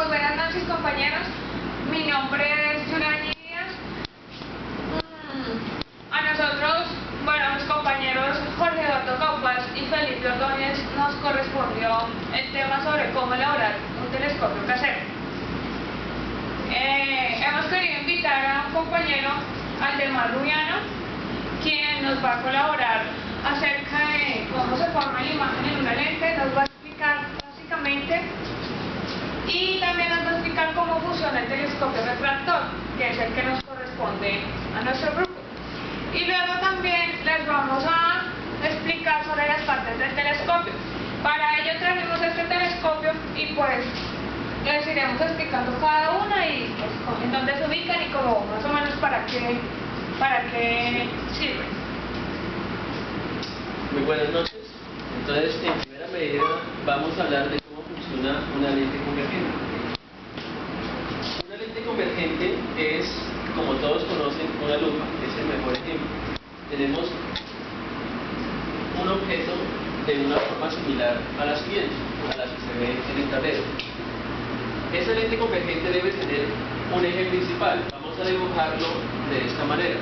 buenas noches, compañeros. Mi nombre es Yurani Díaz. A nosotros, bueno, mis compañeros Jorge Eduardo Caupas y Felipe Ordóñez nos correspondió el tema sobre cómo elaborar un telescopio casero. Hemos querido invitar a un compañero, Aldemar Rubiano, quien nos va a colaborar acerca de cómo se forma la imagen en una lente, nos va a explicar básicamente, y también nos va a explicar cómo funciona el telescopio refractor, que es el que nos corresponde a nuestro grupo. Y luego también les vamos a explicar sobre las partes del telescopio. Para ello trajimos este telescopio y pues les iremos explicando cada una y pues, en dónde se ubican y como más o menos para qué sirven. Muy buenas noches. Entonces, en primera medida vamos a hablar de cómo funciona una lente convergente. Una lente convergente es, como todos conocen, una lupa, es el mejor ejemplo. Tenemos un objeto de una forma similar a la siguiente, a la que se ve en el tablero. Esa lente convergente debe tener un eje principal. Vamos a dibujarlo de esta manera.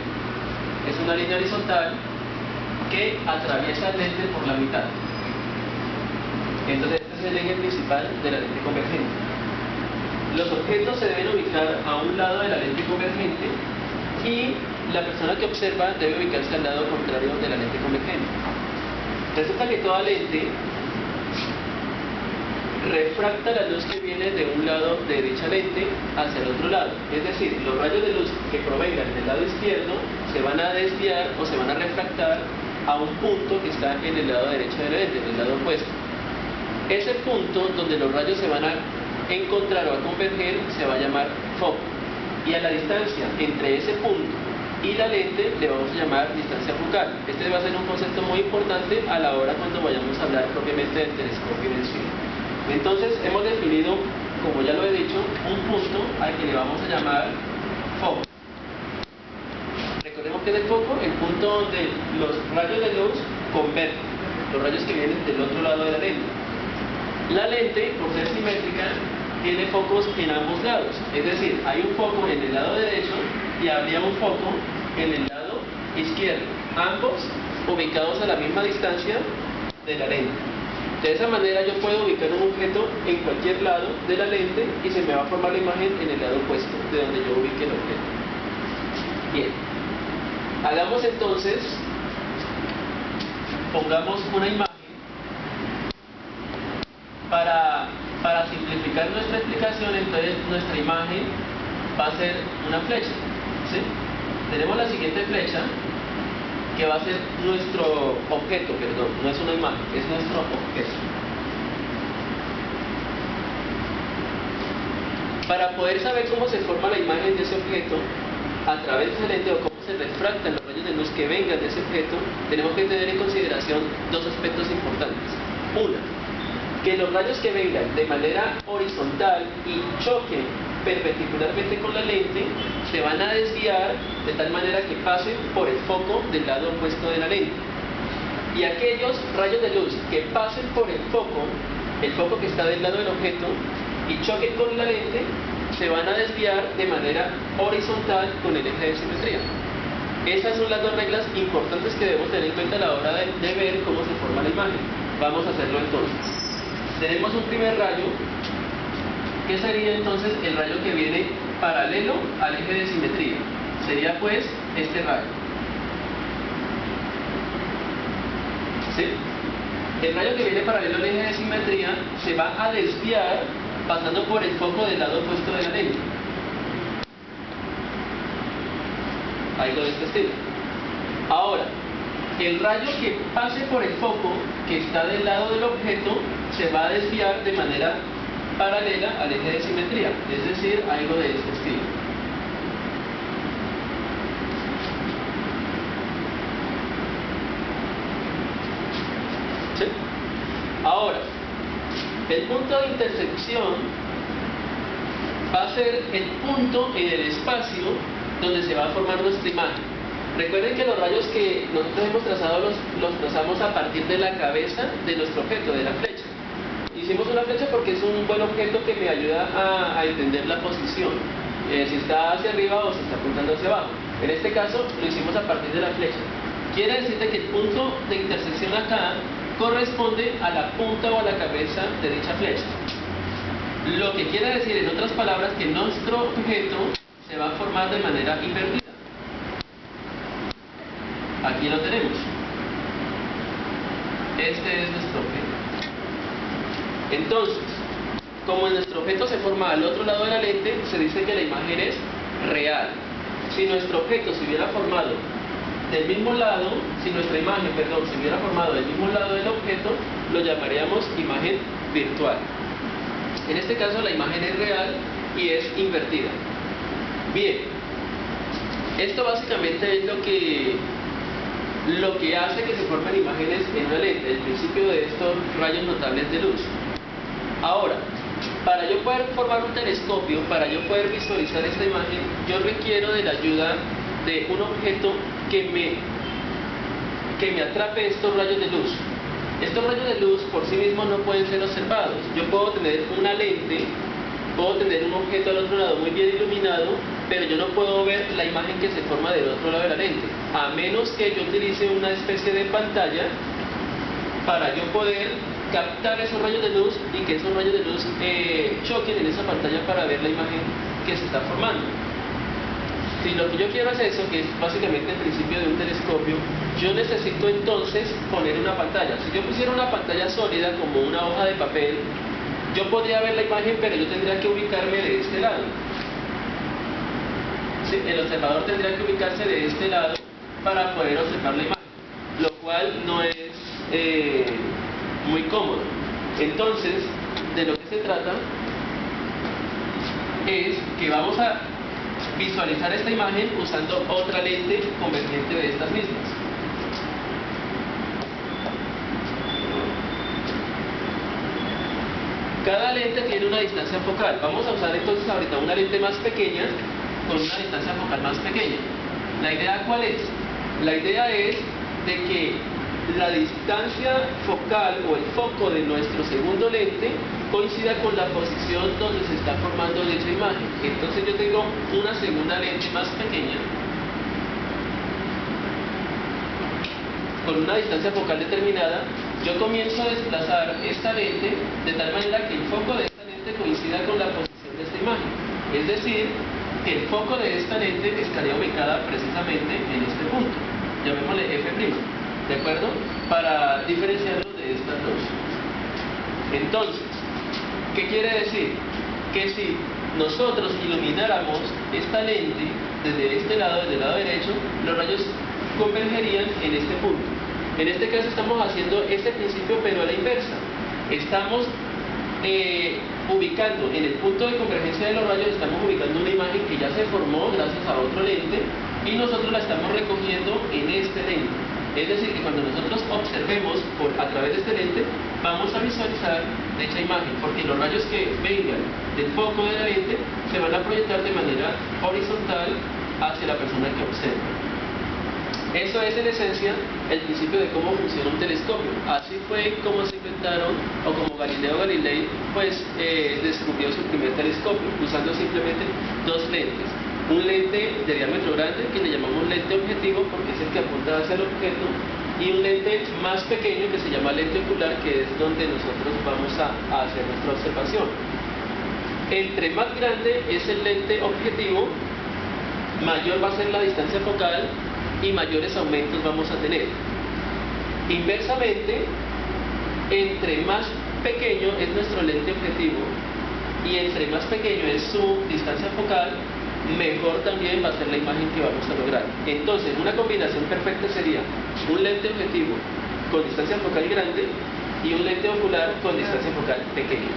Es una línea horizontal que atraviesa el lente por la mitad. Entonces este es el eje principal de la lente convergente. Los objetos se deben ubicar a un lado de la lente convergente y la persona que observa debe ubicarse al lado contrario de la lente convergente. Resulta que toda lente refracta la luz que viene de un lado de dicha lente hacia el otro lado. Es decir, los rayos de luz que provengan del lado izquierdo se van a desviar o se van a refractar a un punto que está en el lado derecho de la lente, en el lado opuesto. Ese punto donde los rayos se van a encontrar o a converger se va a llamar foco. Y a la distancia entre ese punto y la lente le vamos a llamar distancia focal. Este va a ser un concepto muy importante a la hora cuando vayamos a hablar propiamente del telescopio en sí. Entonces hemos definido, como ya lo he dicho, un punto al que le vamos a llamar foco. Recordemos que es el foco, el punto donde los rayos de luz convergen, los rayos que vienen del otro lado de la lente. La lente, por ser simétrica, tiene focos en ambos lados, es decir, hay un foco en el lado derecho y habría un foco en el lado izquierdo, ambos ubicados a la misma distancia de la lente. De esa manera yo puedo ubicar un objeto en cualquier lado de la lente y se me va a formar la imagen en el lado opuesto de donde yo ubique el objeto. Bien, hagamos entonces, pongamos una imagen para simplificar nuestra explicación. Entonces nuestra imagen va a ser una flecha, ¿sí? Tenemos la siguiente flecha que va a ser nuestro objeto, perdón, no es una imagen, es nuestro objeto. Para poder saber cómo se forma la imagen de ese objeto a través de ese lente o cómo se refractan los rayos de luz que vengan de ese objeto, tenemos que tener en consideración dos aspectos importantes. Una, que los rayos que vengan de manera horizontal y choquen perpendicularmente con la lente se van a desviar de tal manera que pasen por el foco del lado opuesto de la lente. Y aquellos rayos de luz que pasen por el foco que está del lado del objeto y choquen con la lente, se van a desviar de manera horizontal con el eje de simetría. Esas son las dos reglas importantes que debemos tener en cuenta a la hora de ver cómo se forma la imagen. Vamos a hacerlo entonces. Tenemos un primer rayo, que sería entonces el rayo que viene paralelo al eje de simetría. Sería pues este rayo. ¿Sí? El rayo que viene paralelo al eje de simetría se va a desviar pasando por el foco del lado opuesto de la lente. Algo de este estilo. Ahora, el rayo que pase por el foco que está del lado del objeto se va a desviar de manera paralela al eje de simetría, es decir, algo de este estilo. ¿Sí? Ahora, el punto de intersección va a ser el punto en el espacio donde se va a formar nuestra imagen. Recuerden que los rayos que nosotros hemos trazado los trazamos a partir de la cabeza de nuestro objeto, de la flecha. Y hicimos una flecha porque es un buen objeto que me ayuda a entender la posición, si está hacia arriba o si está apuntando hacia abajo. En este caso lo hicimos a partir de la flecha. Quiere decir que el punto de intersección acá corresponde a la punta o a la cabeza de dicha flecha. Lo que quiere decir, en otras palabras, que nuestro objeto se va a formar de manera invertida. Aquí lo tenemos. Este es nuestro objeto. Entonces, como nuestro objeto se forma al otro lado de la lente, se dice que la imagen es real. Si nuestro objeto se hubiera formado del mismo lado, si nuestra imagen, perdón, se hubiera formado del mismo lado del objeto, lo llamaríamos imagen virtual. En este caso la imagen es real y es invertida. Bien, esto básicamente es lo que hace que se formen imágenes en una lente, el principio de estos rayos notables de luz. Ahora, para yo poder formar un telescopio, para yo poder visualizar esta imagen, yo requiero de la ayuda de un objeto que me atrape estos rayos de luz. Estos rayos de luz por sí mismos no pueden ser observados. Yo puedo tener una lente, puedo tener un objeto al otro lado muy bien iluminado, pero yo no puedo ver la imagen que se forma del otro lado de la lente, a menos que yo utilice una especie de pantalla para yo poder captar esos rayos de luz y que esos rayos de luz choquen en esa pantalla para ver la imagen que se está formando. Si lo que yo quiero es eso, que es básicamente el principio de un telescopio, yo necesito entonces poner una pantalla. Si yo pusiera una pantalla sólida como una hoja de papel, yo podría ver la imagen, pero yo tendría que ubicarme de este lado. Sí, el observador tendría que ubicarse de este lado para poder observar la imagen, lo cual no es muy cómodo. Entonces, de lo que se trata es que vamos a visualizar esta imagen usando otra lente convergente de estas mismas. Cada lente tiene una distancia focal. Vamos a usar entonces ahorita una lente más pequeña con una distancia focal más pequeña. ¿La idea cuál es? La idea es de que la distancia focal o el foco de nuestro segundo lente coincida con la posición donde se está formando dicha imagen. Entonces yo tengo una segunda lente más pequeña con una distancia focal determinada. Yo comienzo a desplazar esta lente de tal manera que el foco de esta lente coincida con la posición de esta imagen. Es decir, que el foco de esta lente estaría ubicada precisamente en este punto. Llamémosle F', ¿de acuerdo? Para diferenciarlo de estas dos. Entonces, ¿qué quiere decir? Que si nosotros ilumináramos esta lente desde este lado, desde el lado derecho, los rayos convergerían en este punto. En este caso estamos haciendo este principio pero a la inversa. Estamos ubicando en el punto de convergencia de los rayos, estamos ubicando una imagen que ya se formó gracias a otro lente y nosotros la estamos recogiendo en este lente. Es decir, que cuando nosotros observemos a través de este lente, vamos a visualizar dicha imagen, porque los rayos que vengan del foco de la lente se van a proyectar de manera horizontal hacia la persona que observa. Eso es en esencia el principio de cómo funciona un telescopio. Así fue como se inventaron, o como Galileo Galilei pues descubrió su primer telescopio, usando simplemente dos lentes. Un lente de diámetro grande, que le llamamos lente objetivo porque es el que apunta hacia el objeto, y un lente más pequeño que se llama lente ocular, que es donde nosotros vamos a hacer nuestra observación. Entre más grande es el lente objetivo, mayor va a ser la distancia focal y mayores aumentos vamos a tener. Inversamente, entre más pequeño es nuestro lente objetivo y entre más pequeño es su distancia focal, mejor también va a ser la imagen que vamos a lograr. Entonces, una combinación perfecta sería un lente objetivo con distancia focal grande y un lente ocular con distancia focal pequeña.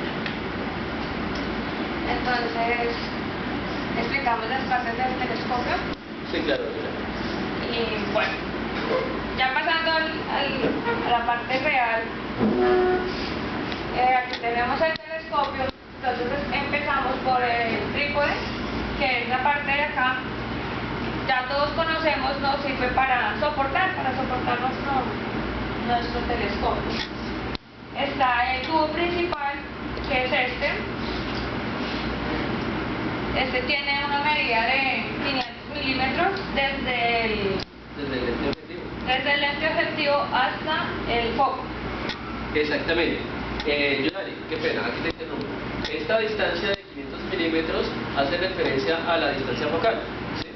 Entonces, ¿explicamos las partes del telescopio? Sí, claro. Y bueno, ya pasando a la parte real, aquí tenemos el telescopio. Entonces empezamos por el trípode, que es la parte de acá. Ya todos conocemos, nos sirve para soportar nuestro telescopio. Está el tubo principal, que es este. Este tiene una medida de 500 milímetros desde el lente objetivo hasta el foco. Exactamente. Yunari, qué pena, aquí te interrumpo. Esta distancia de 500 milímetros hace referencia a la distancia focal, ¿sí?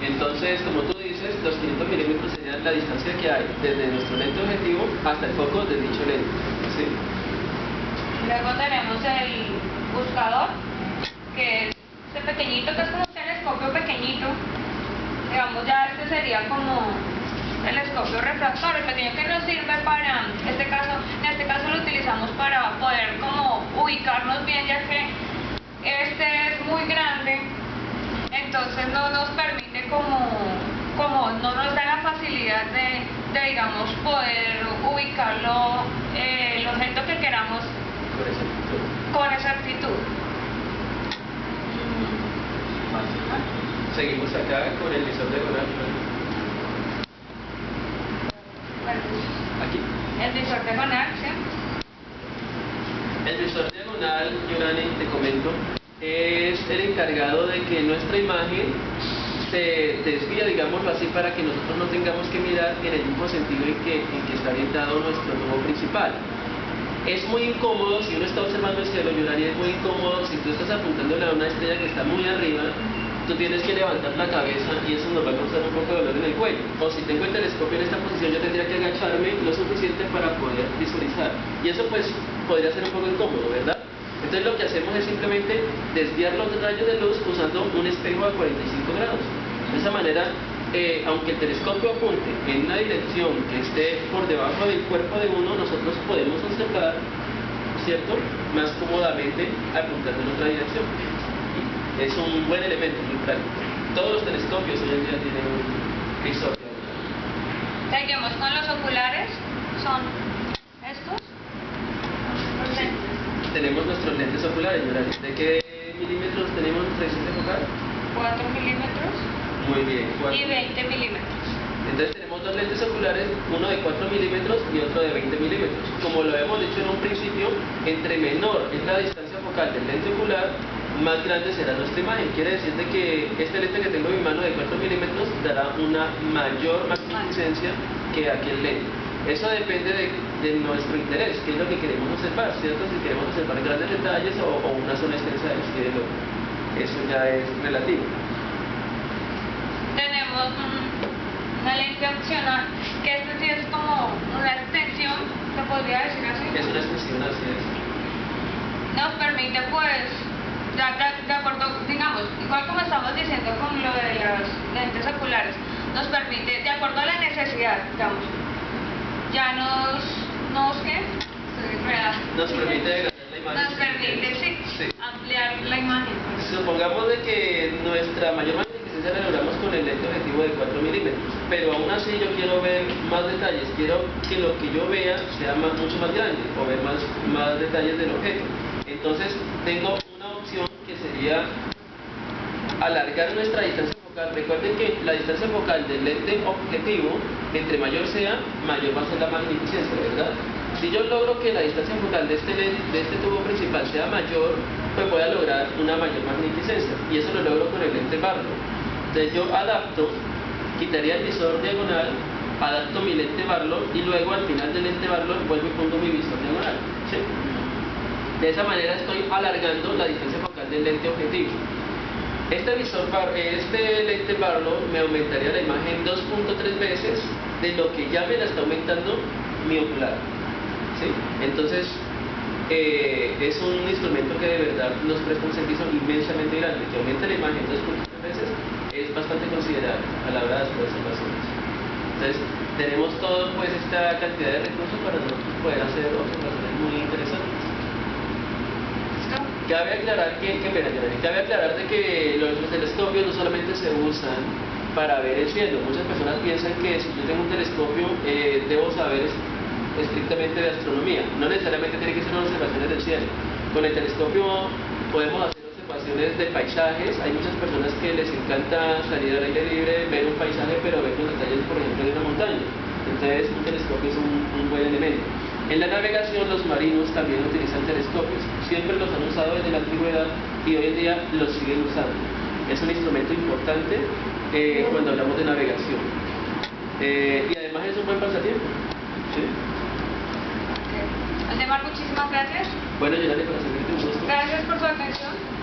Entonces, como tú dices, los 500 milímetros serían la distancia que hay desde nuestro lente objetivo hasta el foco de dicho lente, ¿sí? Luego tenemos el buscador, que es este pequeñito, que es como un telescopio pequeñito. Digamos, ya este sería como telescopio refractor, el pequeño, que nos sirve para, en este caso lo utilizamos para poder como ubicarnos bien, ya que este es muy grande, entonces no nos permite como no nos da la facilidad de digamos, poder ubicarlo, el objeto que queramos con exactitud. Seguimos acá con el visor diagonal. Aquí. El visor diagonal, ¿sí? El visor diagonal, Yurani, te comento, es el encargado de que nuestra imagen se desvía, digámoslo así, para que nosotros no tengamos que mirar en el mismo sentido en que está orientado nuestro tubo principal. Es muy incómodo si uno está observando el cielo, Yurani, es muy incómodo si tú estás apuntándole a una estrella que está muy arriba. Tú tienes que levantar la cabeza y eso nos va a causar un poco de dolor en el cuello. O si tengo el telescopio en esta posición, yo tendría que agacharme lo suficiente para poder visualizar. Y eso pues podría ser un poco incómodo, ¿verdad? Entonces lo que hacemos es simplemente desviar los rayos de luz usando un espejo a 45 grados. De esa manera, aunque el telescopio apunte en una dirección que esté por debajo del cuerpo de uno, nosotros podemos observar, ¿cierto?, más cómodamente apuntando en otra dirección. Es un buen elemento, muy práctico. Todos los telescopios hoy en día tienen un visor diagonal. Seguimos con los oculares, son estos. Los lentes. Tenemos nuestros lentes oculares, Yurani. ¿De qué milímetros tenemos nuestra distancia focal? 4 milímetros Muy bien, 4. y 20 milímetros. Entonces tenemos dos lentes oculares, uno de 4 milímetros y otro de 20 milímetros. Como lo hemos dicho en un principio, entre menor es la distancia focal del lente ocular, más grande será nuestra imagen. Quiere decir de que este lente que tengo en mi mano de 4 milímetros dará una mayor magnificencia que aquel lente. Eso depende de nuestro interés, qué es lo que queremos observar, ¿cierto? Si queremos observar grandes detalles o una zona extensa del cielo, eso ya es relativo. Tenemos una lente opcional, que esto sí es como una extensión, se podría decir así. Es una extensión, así es. Nos permite pues, de acuerdo, digamos, igual como estamos diciendo con lo de las lentes oculares, nos permite, de acuerdo a la necesidad, digamos, ya ¿qué? Estoy enredada. Nos permite agrandar la imagen. Nos permite, sí, ampliar la imagen. Supongamos de que nuestra mayor magnificencia la logramos con el lente objetivo de 4 milímetros, pero aún así yo quiero ver más detalles, quiero que lo que yo vea sea mucho más grande, o ver más detalles del objeto. Entonces tengo una opción que sería alargar nuestra distancia focal. Recuerden que la distancia focal del lente objetivo, entre mayor sea, mayor va a ser la magnificencia, ¿verdad? Si yo logro que la distancia focal de este tubo principal sea mayor, pues voy a lograr una mayor magnificencia, y eso lo logro con el lente Barlow. Entonces yo adapto, quitaría el visor diagonal, adapto mi lente Barlow y luego al final del lente Barlow vuelvo y pongo mi visor diagonal, ¿sí? De esa manera estoy alargando la distancia focal del lente objetivo. Este lente Barlow me aumentaría la imagen 2.3 veces de lo que ya me la está aumentando mi ocular, ¿sí? Entonces es un instrumento que de verdad nos presta un servicio inmensamente grande. Que aumente la imagen 2.3 veces es bastante considerable a la hora de hacer observaciones. Entonces tenemos toda pues esta cantidad de recursos para nosotros poder hacer observaciones muy interesantes. Cabe aclarar de que los telescopios no solamente se usan para ver el cielo. Muchas personas piensan que si yo tengo un telescopio debo saber estrictamente de astronomía. No necesariamente tiene que ser observaciones del cielo. Con el telescopio podemos hacer observaciones de paisajes. Hay muchas personas que les encanta salir al aire libre, ver un paisaje, pero ver los detalles, por ejemplo, de una montaña. Entonces un telescopio es un buen elemento. En la navegación los marinos también utilizan telescopios. siempre los han usado desde la antigüedad y hoy en día los siguen usando. Es un instrumento importante cuando hablamos de navegación. Y además es un buen pasatiempo. ¿Sí? Aldemar, muchísimas gracias. Bueno, Yolanda, para servirte un gusto. Gracias por su atención.